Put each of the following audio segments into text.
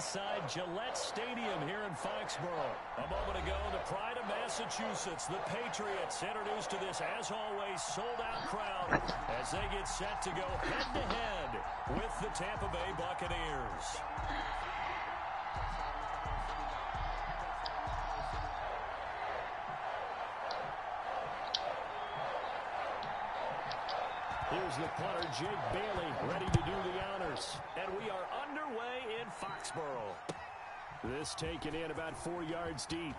inside Gillette Stadium here in Foxborough. A moment ago, the pride of Massachusetts, the Patriots, introduced to this, as always, sold-out crowd as they get set to go head-to-head with the Tampa Bay Buccaneers. Here's the punter, Jake Bailey, ready to do the honors. And we are underway in Foxborough. This taken in about 4 yards deep.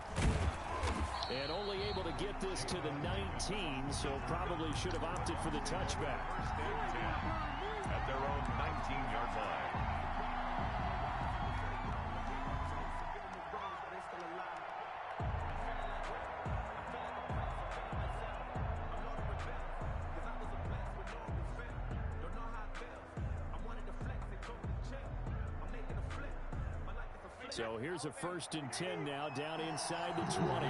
And only able to get this to the 19, so probably should have opted for the touchback. At their own 19-yard line. So here's a 1st and 10 now, down inside the 20.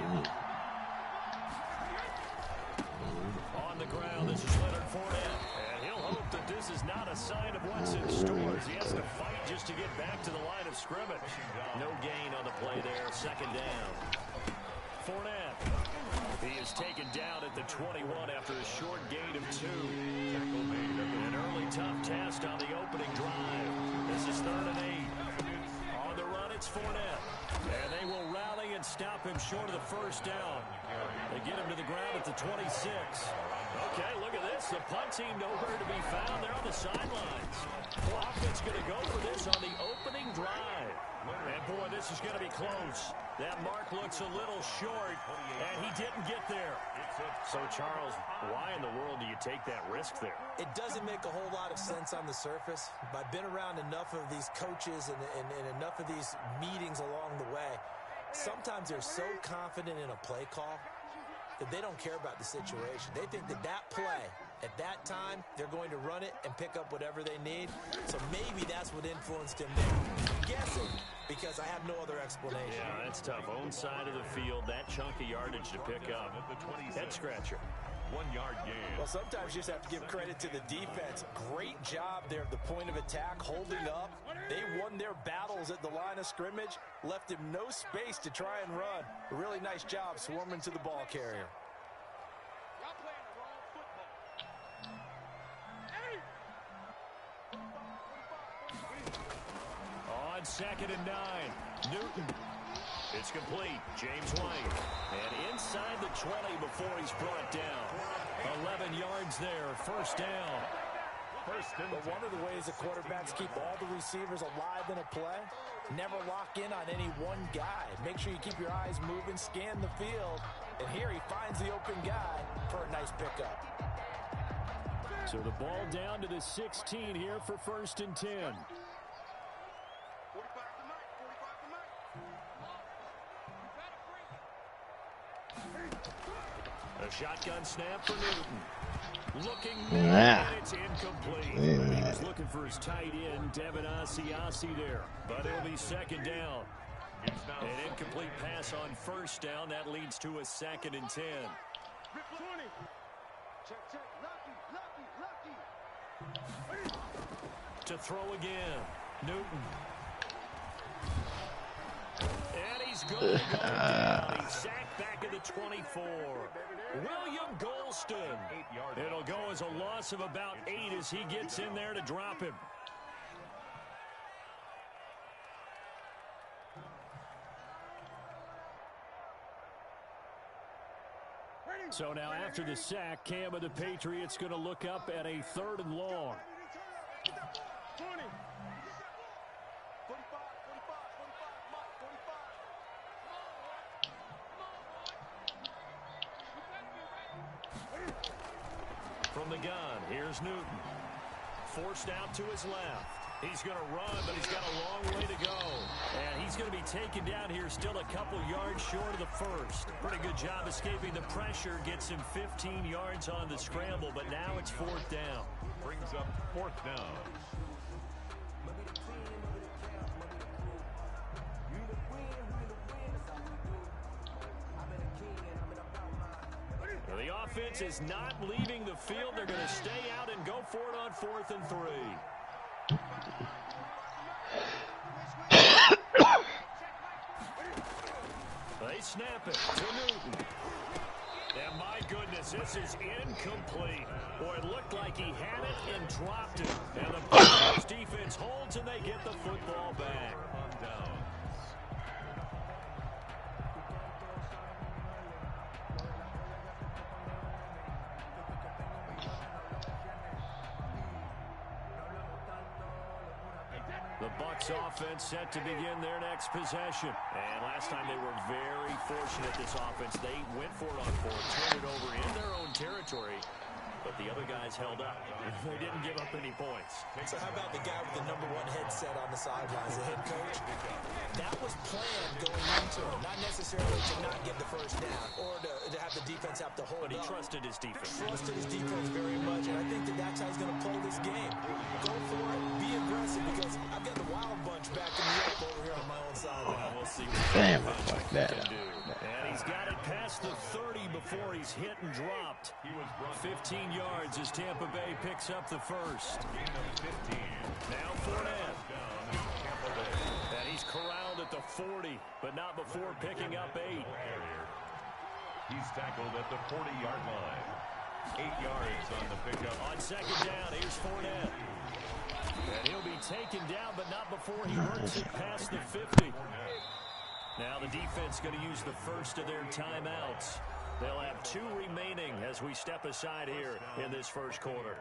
On the ground, this is Leonard Fournette. And he'll hope that this is not a sign of what's in store as he has to fight just to get back to the line of scrimmage. No gain on the play there, 2nd down. Fournette. He is taken down at the 21 after a short gain of 2. An early tough test on the opening drive. This is 3rd and 8. On the run, it's Fournette. And they will rally and stop him short of the 1st down. They get him to the ground at the 26. Okay, look at this. The punt team nowhere to be found. They're on the sidelines. Offense going to go for this on the opening drive. And, boy, this is going to be close. That mark looks a little short, and he didn't get there. So, Charles, why in the world do you take that risk there? It doesn't make a whole lot of sense on the surface. But I've been around enough of these coaches and enough of these meetings along the way. Sometimes they're so confident in a play call that they don't care about the situation. They think that that play, at that time, they're going to run it and pick up whatever they need. So maybe that's what influenced him there. I'm guessing, because I have no other explanation. Yeah, that's tough. Own side of the field, that chunk of yardage to pick up. Head scratcher. 1-yard gain. Well, sometimes you just have to give credit to the defense. Great job there at the point of attack, holding up. They won their battles at the line of scrimmage, left him no space to try and run. A really nice job swarming to the ball carrier. On 2nd and 9, Newton. It's complete. James White. And inside the 20 before he's brought down. 11 yards there. 1st down. But one of the ways the quarterbacks keep all the receivers alive in a play, never lock in on any one guy. Make sure you keep your eyes moving, scan the field. And here he finds the open guy for a nice pickup. So the ball down to the 16 here for 1st and 10. A shotgun snap for Newton. Looking and it's incomplete. He was looking for his tight end, Devin Asiasi there. But it'll be 2nd down. An incomplete pass on 1st down. That leads to a 2nd and 10. To throw again. Newton. And he's going to go down. He's sacked back at the 24. William Golston. It'll go as a loss of about 8 as he gets in there to drop him. So now after the sack, Cam of the Patriots going to look up at a 3rd and long. From the gun, here's Newton. Forced out to his left. He's going to run, but he's got a long way to go. And he's going to be taken down here still a couple yards short of the 1st. Pretty good job escaping the pressure. Gets him 15 yards on the scramble, but now it's 4th down. Brings up 4th down. The offense is not leaving the field. They're going to stay out and go for it on 4th and 3. snap it to Newton. And my goodness, this is incomplete. Boy, it looked like he had it and dropped it. And the Buccaneers defense holds and they get the football back. The Bucs offense set to begin their next possession. And last time they were very fortunate, this offense. They went for it on fourth, turned it over in their own territory. But the other guys held up. They didn't give up any points. So how about the guy with the #1 headset on the sidelines, the head coach? That was planned going into it. Not necessarily to not get the first down or to have the defense have to hold But he up. trusted his defense. Trusted his defense very much, and I think that's how he's going to play this game. Go for it. Be aggressive, because I've got the wild bunch backing me up over here on my own sideline. We'll see Damn, I fucked that can up. do. And he's got it past the 30 before he's hit and dropped. 15 yards as Tampa Bay picks up the first. Now Fournette. And he's corralled at the 40, but not before picking up 8. He's tackled at the 40-yard line. 8 yards on the pickup. On second down, here's Fournette. And he'll be taken down, but not before he works it past the 50. Now the defense going to use the first of their timeouts. They'll have 2 remaining as we step aside here in this first quarter.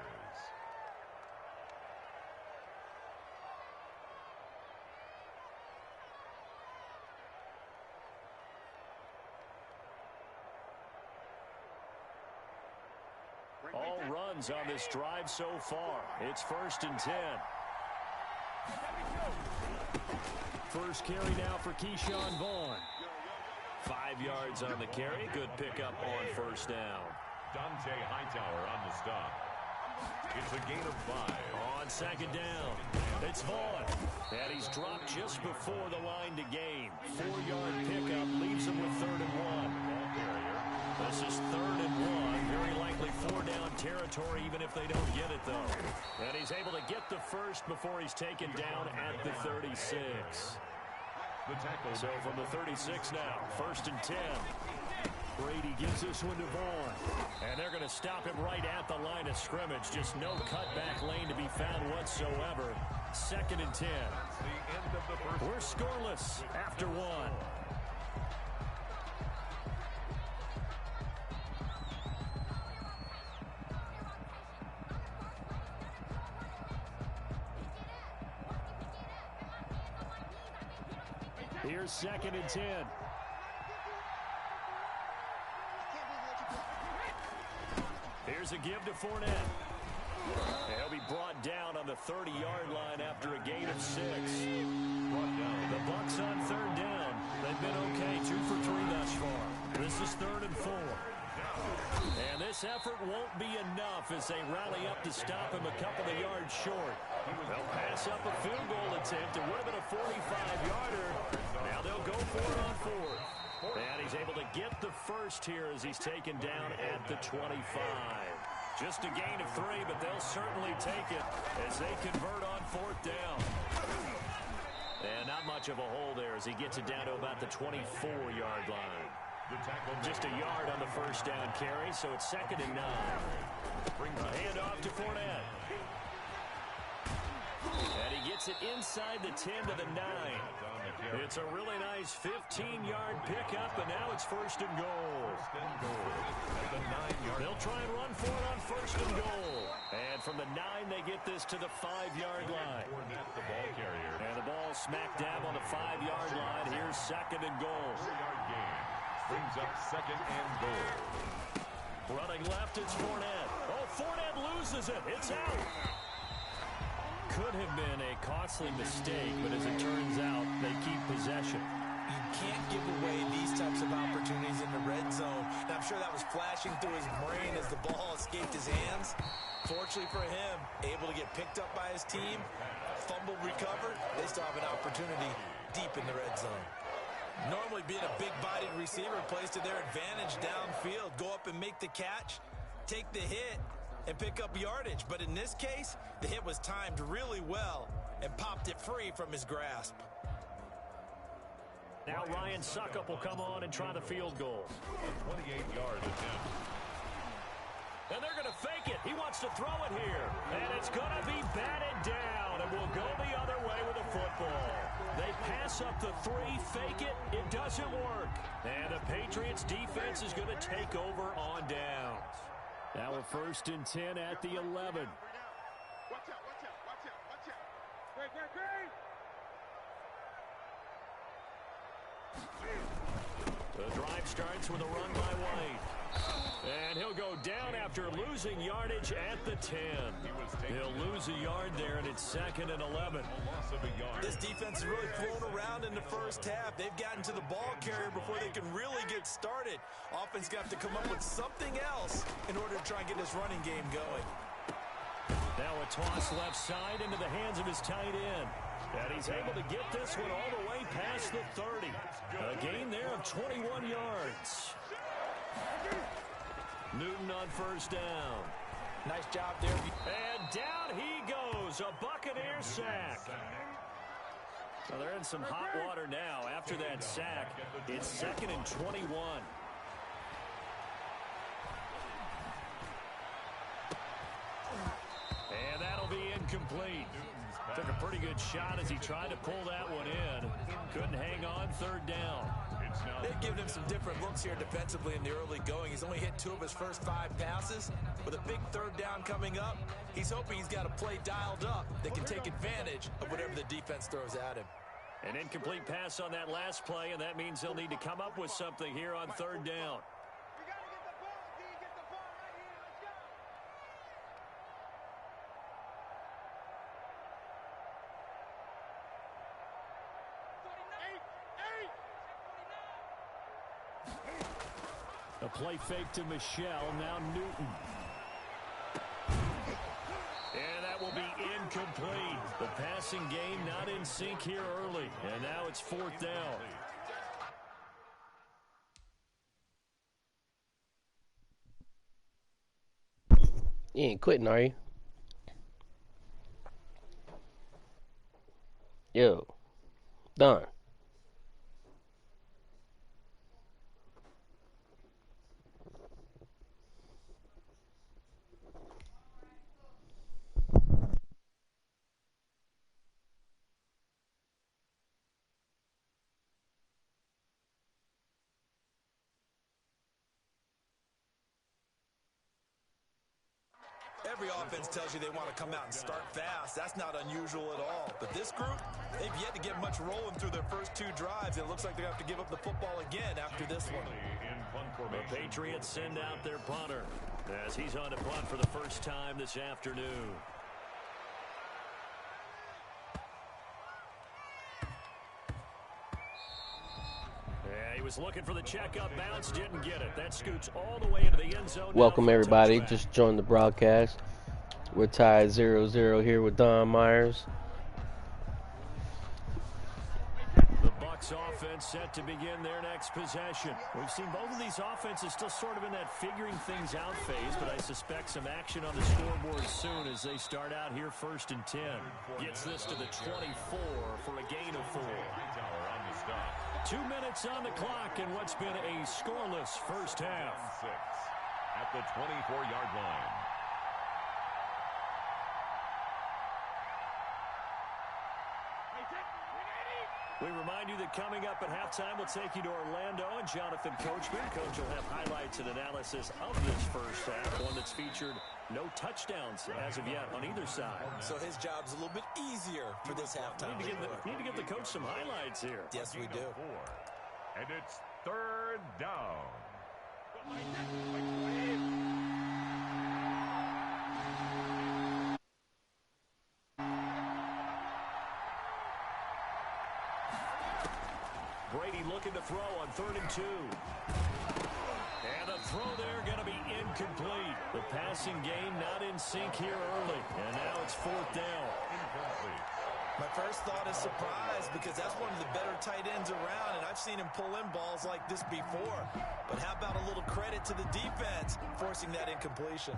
All runs on this drive so far. It's 1st and 10. First carry now for Keyshawn Vaughn. 5 yards on the carry. Good pickup on first down. Dante Hightower on the stop. It's a gain of 5. On second down, it's Vaughn. And he's dropped just before the line to gain. 4-yard pickup leaves him with 3rd and 1. This is 3rd and 1. Very likely 4-down territory, even if they don't get it, though. And he's able to get the first before he's taken down at the 36. The tackle. So from the 36 now, 1st and 10. Brady gives this one to Vaughn. And they're going to stop him right at the line of scrimmage. Just no cutback lane to be found whatsoever. 2nd and 10. The end of the first. We're scoreless after 1. Here's 2nd and 10. Here's a give to Fournette. He'll be brought down on the 30-yard line after a gain of 6. The Bucs on 3rd down. They've been okay, 2 for 3 thus far. This is 3rd and 4. And this effort won't be enough as they rally up to stop him a couple of yards short. They'll pass up a field goal attempt. It would have been a 45-yarder. Now they'll go for it on 4th. And he's able to get the first here as he's taken down at the 25. Just a gain of 3, but they'll certainly take it as they convert on 4th down. And not much of a hole there as he gets it down to about the 24-yard line. Just a yard on the first down carry, so it's 2nd and 9. A handoff to Fournette. And he gets it inside the 10 to the 9. It's a really nice 15-yard pickup, and now it's 1st and goal. They'll try and run for it on 1st and goal. And from the 9, they get this to the 5-yard line. And the ball smack dab on the 5-yard line. Here's 2nd and goal. Brings up 2nd and goal. Running left, it's Fournette. Oh, Fournette loses it. It's out. Could have been a costly mistake, but as it turns out, they keep possession. You can't give away these types of opportunities in the red zone. And I'm sure that was flashing through his brain as the ball escaped his hands. Fortunately for him, able to get picked up by his team, fumble recovered. They still have an opportunity deep in the red zone. Normally being a big-bodied receiver plays to their advantage downfield. Go up and make the catch, take the hit, and pick up yardage. But in this case, the hit was timed really well and popped it free from his grasp. Now Ryan Suckup will come on and try the field goal. A 28-yard attempt. And they're going to fake it. He wants to throw it here. And it's going to be batted down. And we'll go the other way with the football. They pass up the 3, fake it. It doesn't work. And the Patriots defense is going to take over on downs. Now a 1st and 10 at the 11. Watch out, watch out, watch out, watch out. Great. The drive starts with a run by White. And he'll go down after losing yardage at the 10. He'll lose a yard there, and it's 2nd and 11. This defense is really flown around in the first half. They've gotten to the ball carrier before they can really get started. Offense going to have to come up with something else in order to try and get this running game going. Now a toss left side into the hands of his tight end. And he's able to get this one all the way past the 30. A gain there of 21 yards. Newton on 1st down. Nice job there. And down he goes. A Buccaneer sack. So they're in some hot water now after that sack. It's 2nd and 21. And that'll be incomplete. Took a pretty good shot as he tried to pull that one in. Couldn't hang on. 3rd down. They've given him some different looks here defensively in the early going. He's only hit 2 of his first 5 passes. With a big 3rd down coming up, he's hoping he's got a play dialed up that can take advantage of whatever the defense throws at him. An incomplete pass on that last play, and that means he'll need to come up with something here on 3rd down. A play fake to Michelle, now Newton. And that will be incomplete. The passing game not in sync here early. And now it's 4th down. You ain't quitting, are you? Yo. Done. Every offense tells you they want to come out and start fast. That's not unusual at all. But this group, they've yet to get much rolling through their first 2 drives. It looks like they're going to have to give up the football again after this one. The Patriots send out their punter as he's on to punt for the first time this afternoon. Yeah, he was looking for the checkup bounce, didn't get it. That scoots all the way into the end zone. Welcome, everybody. Just joined the broadcast. We're tied 0-0 here with Don Myers. The Bucs offense set to begin their next possession. We've seen both of these offenses still sort of in that figuring things out phase, but I suspect some action on the scoreboard soon as they start out here 1st and 10. Gets this to the 24 for a gain of 4. 2 minutes on the clock in what's been a scoreless first half. At the 24-yard line. We remind you that coming up at halftime, we'll take you to Orlando and Jonathan Coachman. Coach will have highlights and analysis of this first half, one that's featured no touchdowns as of yet on either side. So his job's a little bit easier for this halftime. Need to get the coach some highlights here. Yes, we do. And it's 3rd down. Brady looking to throw on 3rd and 2. And the throw there going to be incomplete. The passing game not in sync here early. And now it's 4th down. My first thought is surprise because that's one of the better tight ends around, and I've seen him pull in balls like this before. But how about a little credit to the defense forcing that incompletion?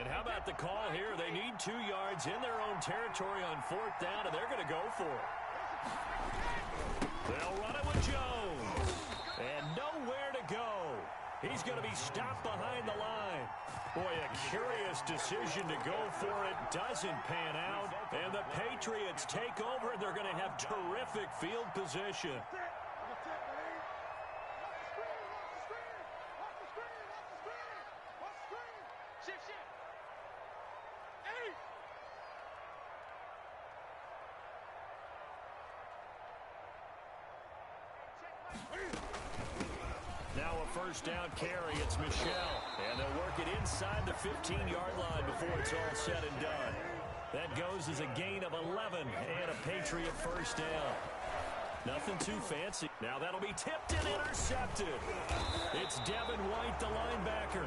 And how about the call here? They need 2 yards in their own territory on 4th down, and they're going to go for it. They'll run it with Jones. And nowhere to go. He's going to be stopped behind the line. Boy, a curious decision to go for it. Doesn't pan out. And the Patriots take over, and they're going to have terrific field position. Now a first down carry. It's Michelle. And they'll work it inside the 15-yard line before it's all said and done. That goes as a gain of 11 and a Patriot first down. Nothing too fancy. Now that'll be tipped and intercepted. It's Devin White, the linebacker.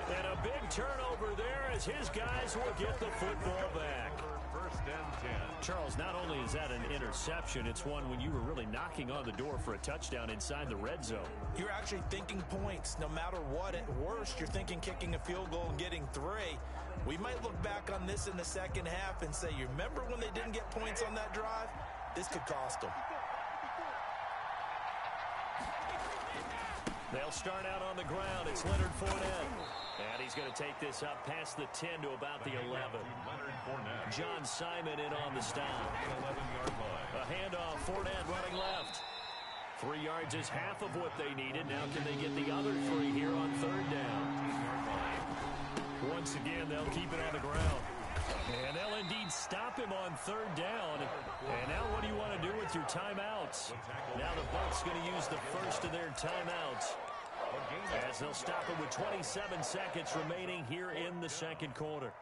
And a big turnover there as his guys will get the football back. First and 10. Charles, not only is that an interception, it's one when you were really knocking on the door for a touchdown inside the red zone. You're actually thinking points. No matter what, at worst, you're thinking kicking a field goal and getting 3. We might look back on this in the second half and say, you remember when they didn't get points on that drive? This could cost them. They'll start out on the ground. It's Leonard Fournette. And he's going to take this up past the 10 to about the 11. John Simon in on the stop. 11-yard line. A handoff, Fournette running left. 3 yards is half of what they needed. Now can they get the other 3 here on 3rd down? Once again, they'll keep it on the ground. And they'll indeed stop him on 3rd down. And now what do you want to do with your timeouts? Now the Bucs going to use the first of their timeouts, as they'll stop it with 27 seconds remaining here in the second quarter.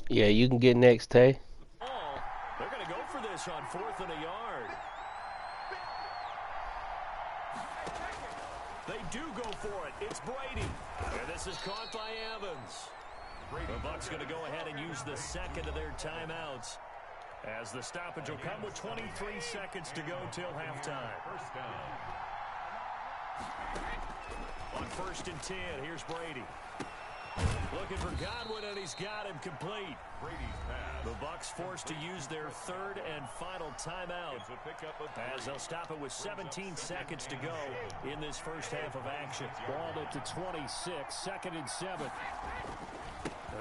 Yeah, you can get next, Tay. Oh, they're going to go for this on 4th and a yard. They do go for it. It's Brady. And this is caught by Evans. The Bucs going to go ahead and use the second of their timeouts, as the stoppage will come with 23 seconds to go till halftime. First down. On 1st and 10, here's Brady. Looking for Godwin, and he's got him complete. Brady's pass. The Bucs forced to use their 3rd and final timeout, It's a pickup of as they'll stop it with 17 seconds to go in this first half of action. Ball at the 26, 2nd and 7.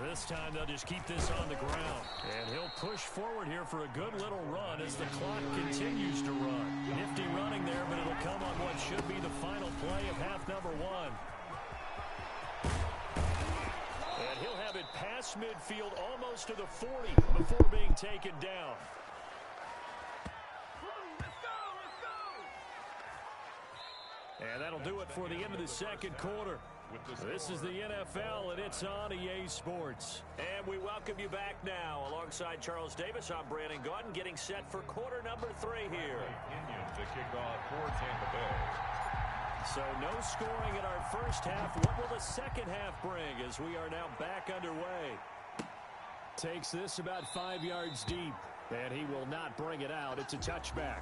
This time they'll just keep this on the ground. And he'll push forward here for a good little run as the clock continues to run. Nifty running there, but it'll come on what should be the final play of half number 1. And he'll have it past midfield almost to the 40 before being taken down. And that'll do it for the end of the second quarter. This is the NFL, and it's on EA Sports. And we welcome you back now. Alongside Charles Davis, I'm Brandon Gaudin, getting set for quarter number 3 here. Indians to kick off for Tampa Bay. So no scoring in our first half. What will the second half bring as we are now back underway? Takes this about 5 yards deep, and he will not bring it out. It's a touchback.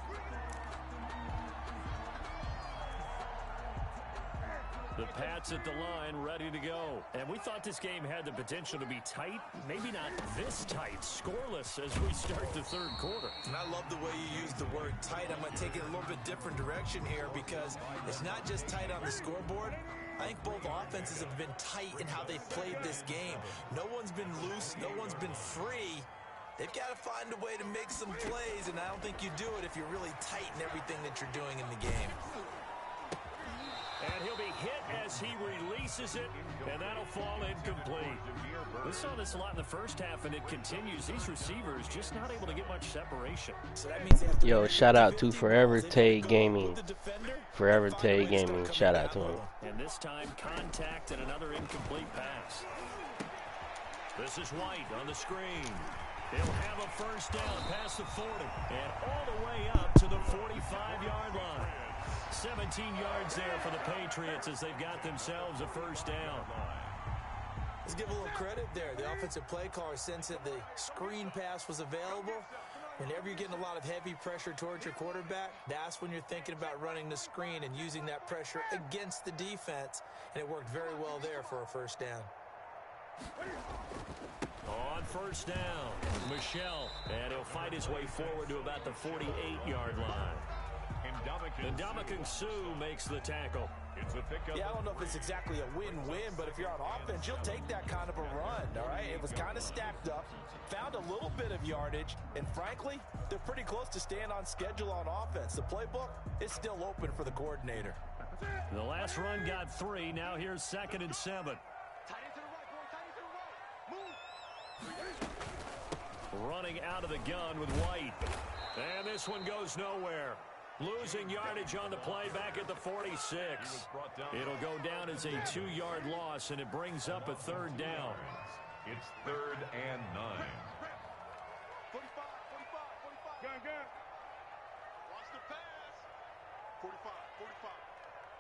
The Pats at the line, ready to go. And we thought this game had the potential to be tight. Maybe not this tight, scoreless as we start the third quarter. And I love the way you use the word tight. I'm going to take it a little bit different direction here, because it's not just tight on the scoreboard. I think both offenses have been tight in how they've played this game. No one's been loose. No one's been free. They've got to find a way to make some plays, and I don't think you do it if you're really tight in everything that you're doing in the game. And he'll be hit as he releases it, and that'll fall incomplete. We saw this a lot in the first half, and it continues. These receivers just not able to get much separation. So that means they have to Yo, shout out to Forever Tay Gaming. Forever Tay Gaming, shout out to him. And this time, contact and another incomplete pass. This is White on the screen. He'll have a first down past the 40, and all the way up to the 45-yard line. 17 yards there for the Patriots as they've got themselves a first down. Let's give a little credit there. The offensive play caller sensed that the screen pass was available. Whenever you're getting a lot of heavy pressure towards your quarterback, that's when you're thinking about running the screen and using that pressure against the defense. And it worked very well there for a first down. On first down, Michelle. And he'll fight his way forward to about the 48-yard line. And Ndamukong Suh makes the tackle. It's a pickup. Yeah, I don't know if it's exactly a win-win, but if you're on offense, you'll take that kind of a run, all right? It was kind of stacked up, found a little bit of yardage, and frankly, they're pretty close to staying on schedule on offense. The playbook is still open for the coordinator. The last run got 3. Now here's 2nd and 7. Running out of the gun with White. And this one goes nowhere. Losing yardage on the play back at the 46. It'll go down as a 2-yard loss, and it brings up a 3rd down. It's 3rd and 9. 45. Gun. Watch the pass. 45.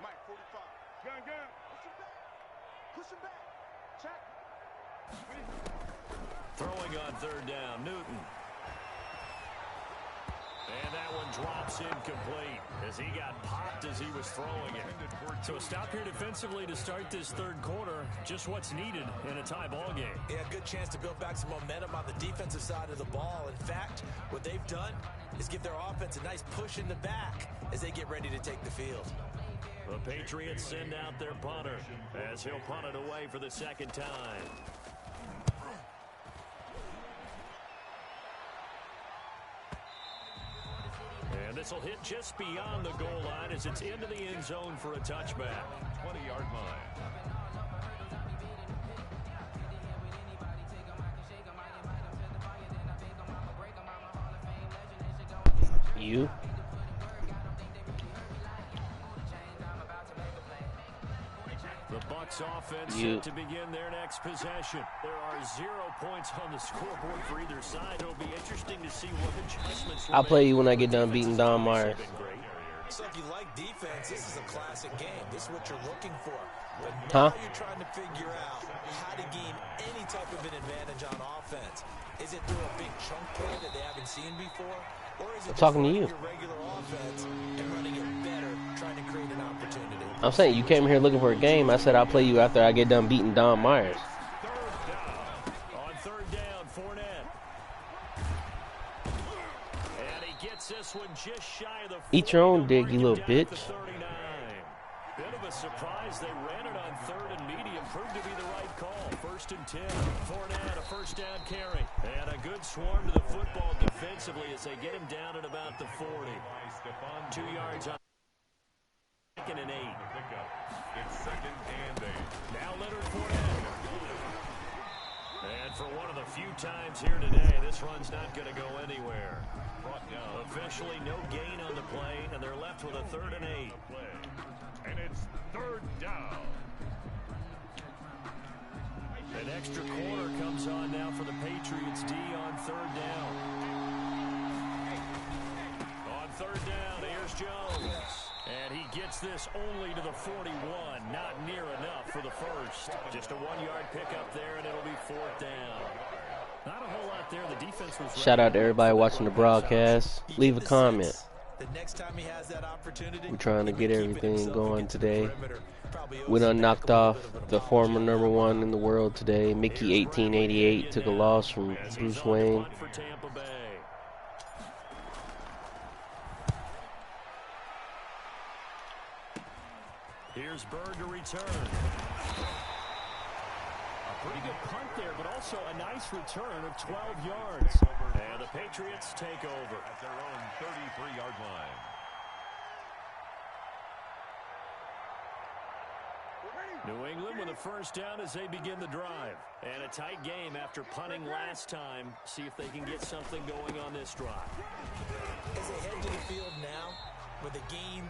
Mike, 45. Gun. Push him back. Check. Throwing on 3rd down, Newton. And that one drops incomplete as he got popped as he was throwing it. So a stop here defensively to start this 3rd quarter. Just what's needed in a tie ball game. Yeah, good chance to build back some momentum on the defensive side of the ball. In fact, what they've done is give their offense a nice push in the back as they get ready to take the field. The Patriots send out their punter as he'll punt it away for the 2nd time. And this will hit just beyond the goal line as it's into the end zone for a touchback. 20-yard line. You? The Bucs offense set to begin their next possession. There are 0 points on the scoreboard for either side. It'll be interesting to see what adjustments. I'll play you when I get done beating Don Myers. So if you like defense, this is a classic game. This is what you're looking for. But now you're trying to figure out how to gain any type of an advantage on offense. Is it through a big chunk play that they haven't seen before? Or is it talking to you. Your regular offense and running it better, trying to create an opportunity? I'm saying you came here looking for a game. I said I'll play you after I get done beating Don Myers. 3rd down. On 3rd down, Fournette. And he gets this one just shy of the 40. Eat your own dick, you little bitch. Bit of a surprise. They ran it on 3rd and medium. Proved to be the right call. 1st and 10. Fournette, a 1st down carry. And a good swarm to the football defensively as they get him down at about the 40. 2 yards on 2nd and 8. It's 2nd and 8. Now Leonard Fournette. And for one of the few times here today, this run's not going to go anywhere. Brought down. Officially no gain on the play, and they're left with a 3rd and 8. And it's 3rd down. An extra quarter comes on now for the Patriots D on 3rd down. On 3rd down, here's Jones. And he gets this only to the 41. Not near enough for the 1st. Just a 1-yard pickup there, and it'll be 4th down. Not a whole lot there. The defense was. Shout out to everybody watching the broadcast. Leave a comment. The next time he has that opportunity, We're trying to get everything going today. We done knocked off the former #1 in the world today. Mickey 1888 took a loss from Bruce Wayne. Here's Bird to return. A pretty good punt there, but also a nice return of 12 yards. And the Patriots take over At their own 33-yard line. New England with a 1st down as they begin the drive. And a tight game after punting last time. See if they can get something going on this drive. As they head to the field now, with the game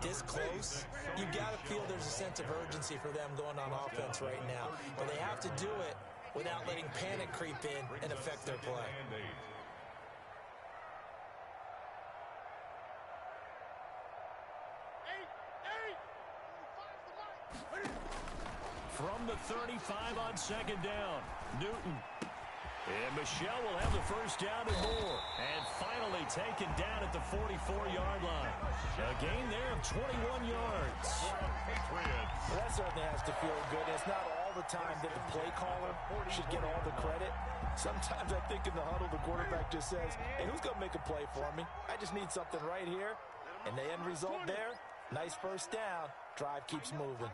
this close, you got to feel there's a sense of urgency for them going on offense right now. But they have to do it without letting panic creep in and affect their play. From the 35 on 2nd down, Newton. And Michelle will have the first down and more. And finally taken down at the 44-yard line. A gain there of 21 yards. Well, that certainly has to feel good. It's not all the time that the play caller should get all the credit. Sometimes I think in the huddle, the quarterback just says, hey, who's going to make a play for me? I just need something right here. And the end result there, nice first down. Drive keeps moving.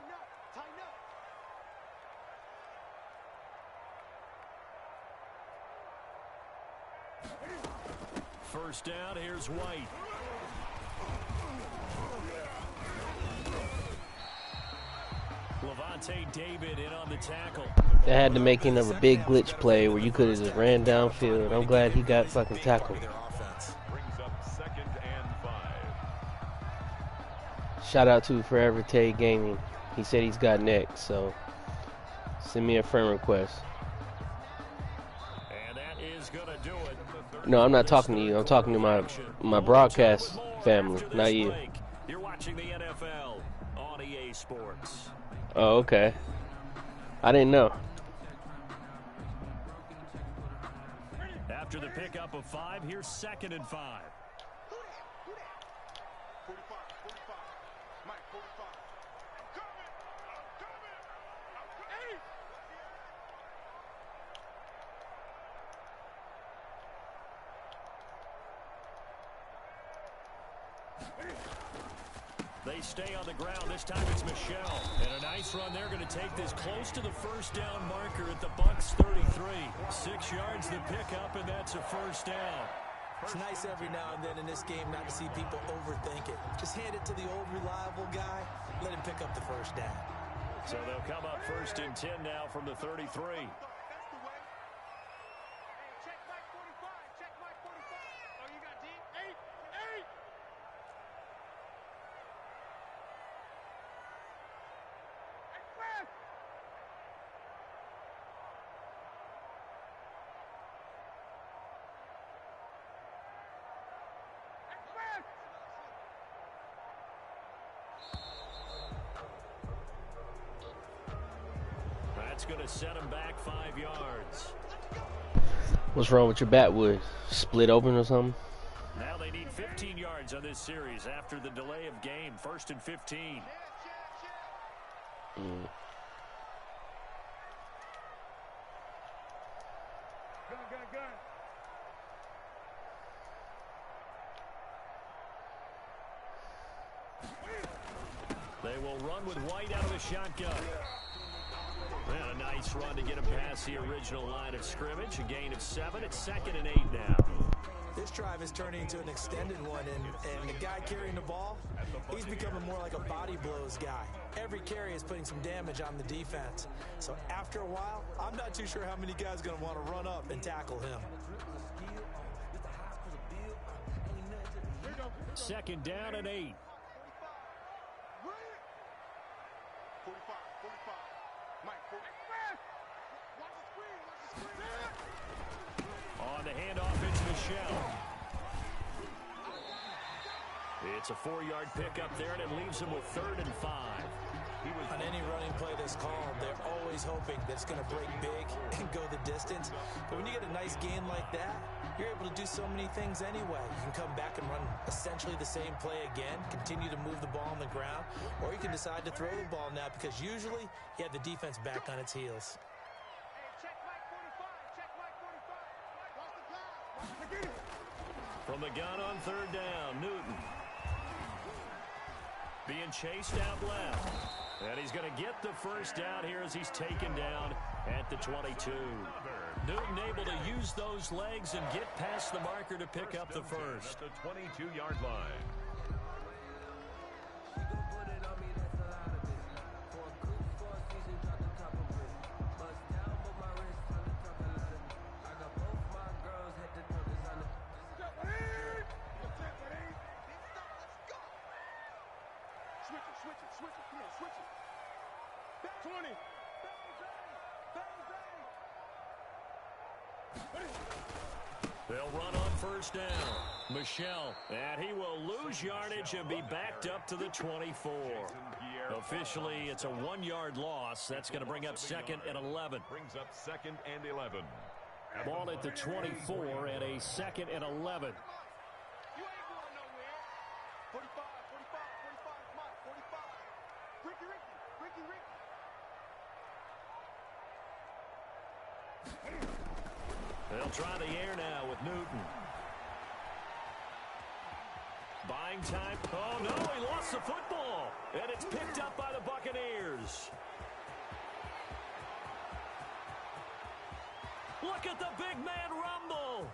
First down, here's White. Levante David in on the tackle. They had the making of a big glitch play where you could have just ran downfield. I'm glad he got fucking tackled. Shout out to Forever Tay Gaming. He said he's got next, so send me a friend request. And that is gonna do it. No, I'm not talking to you. I'm talking to my broadcast family, not you. You're watching the NFL on EA Sports. Oh, okay. I didn't know. After the pickup of 5, here's 2nd and 5. 45. Mike, 45. Hey! They stay on the ground. This time it's Michelle. And a nice run. They're going to take this close to the first down marker at the Bucs 33. 6 yards the pickup, and that's a first down. It's nice every now and then in this game not to see people overthink it. Just hand it to the old reliable guy. Let him pick up the first down. So they'll come up 1st and 10 now from the 33. That's the way. Hey, check Mike 45. Check Mike 45. Oh, you got deep? 8. Express. Express. That's going to set him back 5 yards. What's wrong with your batwood? Split open or something? Now they need 15 yards on this series after the delay of game. 1st and 15. Gun. They will run with White out of the shotgun. And a nice run to get him past the original line of scrimmage. A gain of 7. It's 2nd and 8 now. This drive is turning into an extended one, and the guy carrying the ball, he's becoming more like a body blows guy. Every carry is putting some damage on the defense. So after a while, I'm not too sure how many guys are going to want to run up and tackle him. 2nd down and 8. 45. Mike 45. Watch the screen. On the handoff, it's Michelle. It's a 4-yard pickup there, and it leaves him with 3rd and 5. On any running play that's called, they're always hoping that it's going to break big and go the distance. But when you get a nice gain like that, you're able to do so many things anyway. You can come back and run essentially the same play again, continue to move the ball on the ground, or you can decide to throw the ball now because usually you have the defense back on its heels. Check Mike 45. Check Mike 45. Watch the pass. From the gun on 3rd down, Newton. Being chased out left. And he's going to get the first down here as he's taken down at the 22. Newton able to use those legs and get past the marker to pick up the first. At the 22-yard line. Switch it. Come on, switch it. 20. They'll run on 1st down. Michelle, and he will lose yardage and be backed up to the 24. Officially, it's a 1-yard loss. That's going to bring up 2nd and 11. Brings up 2nd and 11. Ball at the 24 and a 2nd and 11. You ain't going nowhere. 45, 45, 45, come on, 45. Ricky. They'll try the air now with Newton. Buying time. Oh, no, he lost the football. And it's picked up by the Buccaneers. Look at the big man rumble.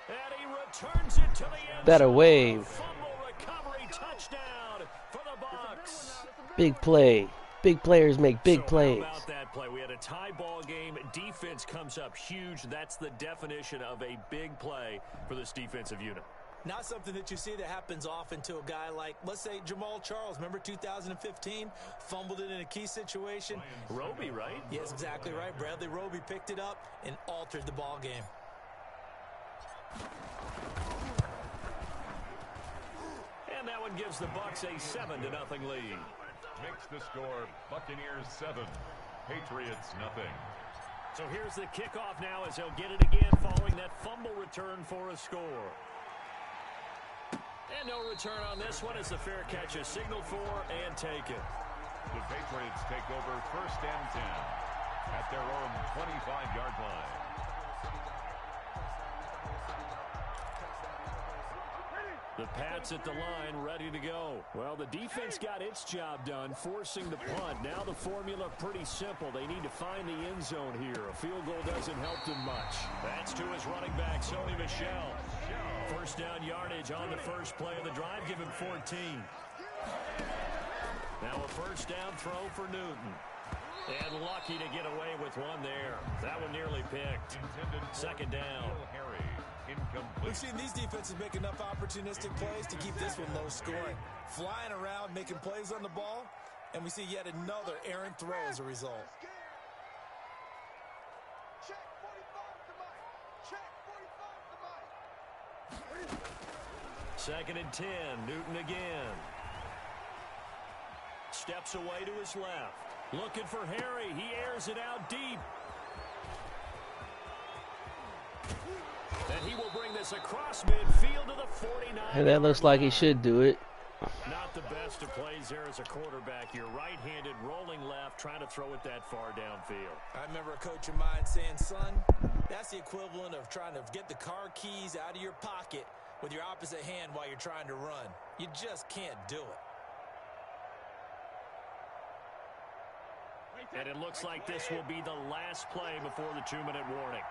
And he returns it to the end zone. Better wave. Fumble recovery touchdown for the Bucs. Big play. Big players make big plays. How about that play? We had a tie ball game. Defense comes up huge. That's the definition of a big play for this defensive unit. Not something that you see that happens often to a guy like, let's say, Jamal Charles. Remember 2015? Fumbled it in a key situation. Roby, right? Yes, exactly right. Bradley Roby picked it up and altered the ball game. And that one gives the Bucs a 7-0 lead. Makes the score Buccaneers 7, Patriots nothing. So here's the kickoff now as they'll get it again following that fumble return for a score. And no return on this one as the fair catch is signaled for and taken. The Patriots take over 1st and 10 at their own 25-yard line. The Pats at the line, ready to go. Well, the defense got its job done, forcing the punt. Now the formula pretty simple. They need to find the end zone here. A field goal doesn't help them much. That's to his running back, Sony Michel. First down yardage on the first play of the drive. Give him 14. Now a first down throw for Newton. And lucky to get away with one there. That one nearly picked. 2nd down. We've seen these defenses make enough opportunistic plays to keep this one low scoring. Flying around, making plays on the ball, and we see yet another errant throw as a result. Check 45 to Mike. Check 45 to Mike. 2nd and 10. Newton again. Steps away to his left. Looking for Harry. He airs it out deep. And he will bring this across midfield to the 49. And that looks like he should do it. Not the best of plays there as a quarterback. You're right-handed, rolling left, trying to throw it that far downfield. I remember a coach of mine saying, son, that's the equivalent of trying to get the car keys out of your pocket with your opposite hand while you're trying to run. You just can't do it. And it looks like this will be the last play before the 2-minute warning.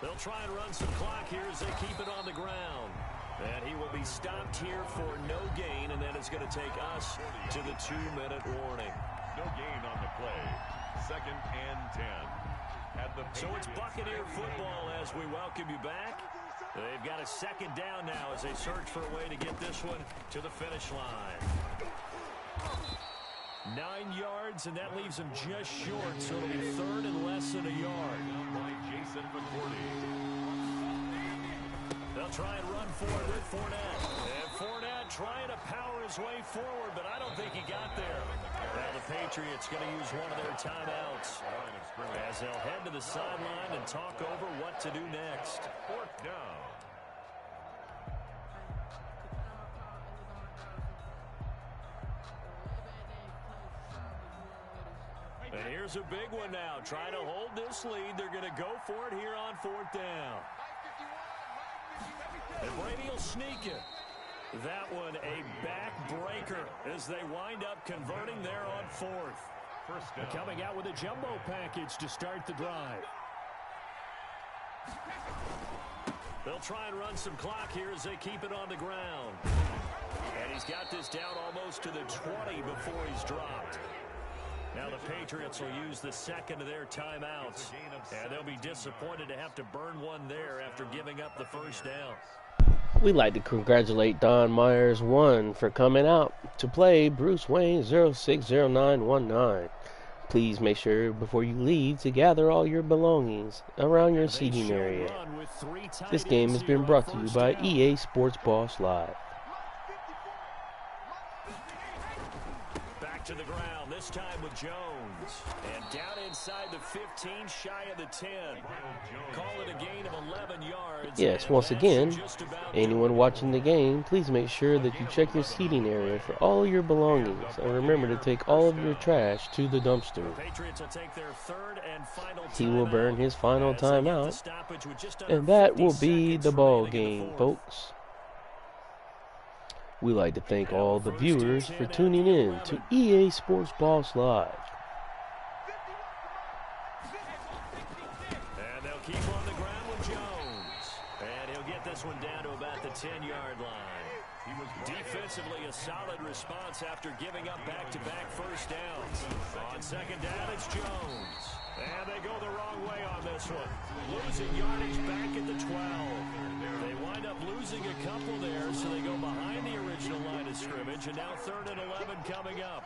They'll try and run some clock here as they keep it on the ground. And he will be stopped here for no gain, and then it's going to take us to the 2-minute warning. No gain on the play. 2nd and 10. So it's Buccaneer football as we welcome you back. They've got a 2nd down now as they search for a way to get this one to the finish line. 9 yards, and that leaves them just short, so it'll be 3rd and less than a yard. By Jason McCourty. They'll try and run forward with Fournette. And Fournette trying to power his way forward, but I don't think he got there. Now the Patriots going to use one of their timeouts as they'll head to the sideline and talk over what to do next. 4th down. And here's a big one now. Trying to hold this lead. They're going to go for it here on 4th down. And Brady will sneak it. That one a backbreaker as they wind up converting there on 4th. First down. Coming out with a jumbo package to start the drive. They'll try and run some clock here as they keep it on the ground. And he's got this down almost to the 20 before he's dropped. Now the Patriots will use the 2nd of their timeouts. And they'll be disappointed to have to burn one there after giving up the first down. We'd like to congratulate donmyers1 for coming out to play brucewayne060919. Please make sure before you leave to gather all your belongings around your seating area. This game has been brought to you by EA Sports Boss Live. Back to the ground, this time with Jones. And down inside the 15, shy of the 10. Call it a gain of 11 yards. Yes, once again, anyone watching the game, please make sure that you check your seating area for all your belongings. And remember to take all of your trash to the dumpster. He will burn his final timeout. And that will be the ball game, folks. We like to thank all the viewers for tuning in to EA Sports Boss Live. And they'll keep on the ground with Jones. And he'll get this one down to about the 10-yard line. Defensively, a solid response after giving up back-to-back first downs. On second down, it's Jones. And they go the wrong way on this one. Losing yardage back at the 12. They wind up losing a couple there, so they go behind the original line of scrimmage, and now 3rd and 11 coming up.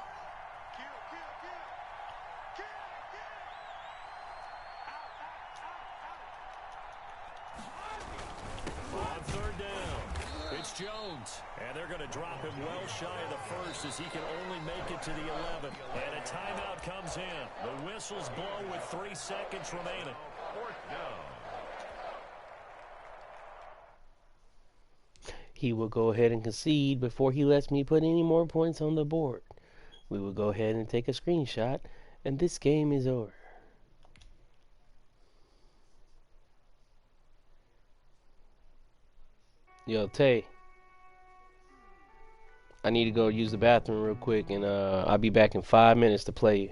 On 3rd down, it's Jones, and they're going to drop him well shy of the first as he can only make it to the 11. And a timeout comes in. The whistles blow with 3 seconds remaining. 4th down. He will go ahead and concede before he lets me put any more points on the board. We will go ahead and take a screenshot, and this game is over. Yo, Tay. I need to go use the bathroom real quick, and I'll be back in 5 minutes to play you.